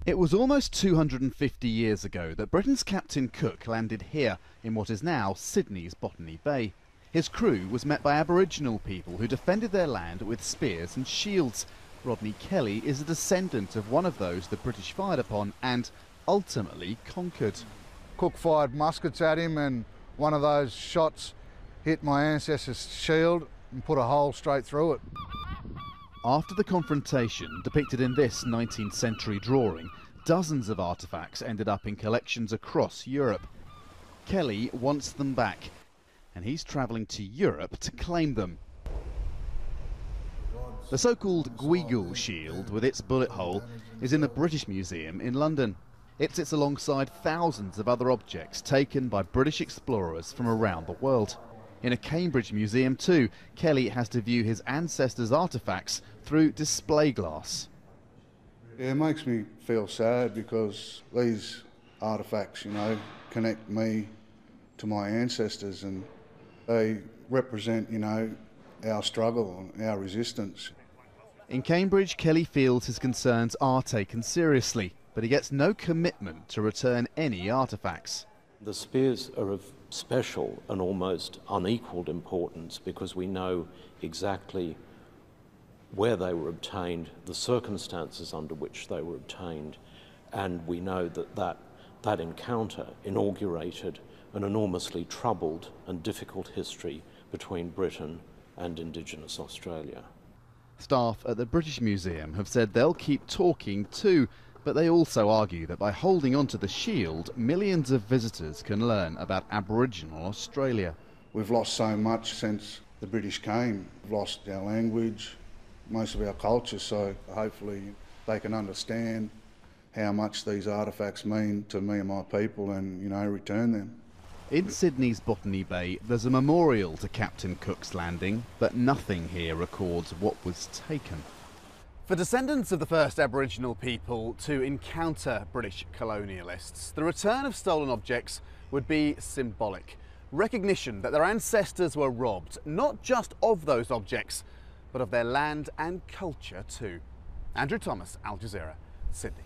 It was almost 250 years ago that Britain's Captain Cook landed here in what is now Sydney's Botany Bay. His crew was met by Aboriginal people who defended their land with spears and shields. Rodney Kelly is a descendant of one of those the British fired upon and ultimately conquered. Cook fired muskets at him and one of those shots hit my ancestor's shield and put a hole straight through it. After the confrontation, depicted in this 19th century drawing, dozens of artefacts ended up in collections across Europe. Kelly wants them back, and he's travelling to Europe to claim them. The so-called Guigul shield, with its bullet hole, is in the British Museum in London. It sits alongside thousands of other objects taken by British explorers from around the world. In a Cambridge museum too, Kelly has to view his ancestors' artefacts through display glass. Yeah, it makes me feel sad because these artefacts, connect me to my ancestors and they represent, our struggle and our resistance. In Cambridge, Kelly feels his concerns are taken seriously, but he gets no commitment to return any artefacts. The spears are of special and almost unequalled importance because we know exactly where they were obtained, the circumstances under which they were obtained, and we know that encounter inaugurated an enormously troubled and difficult history between Britain and Indigenous Australia. Staff at the British Museum have said they'll keep talking too, but they also argue that by holding onto the shield, millions of visitors can learn about Aboriginal Australia. We've lost so much since the British came. We've lost our language, most of our culture, so hopefully they can understand how much these artefacts mean to me and my people and, return them. In Sydney's Botany Bay, there's a memorial to Captain Cook's landing, but nothing here records what was taken. For descendants of the first Aboriginal people to encounter British colonialists, the return of stolen objects would be symbolic. Recognition that their ancestors were robbed, not just of those objects, but of their land and culture too. Andrew Thomas, Al Jazeera, Sydney.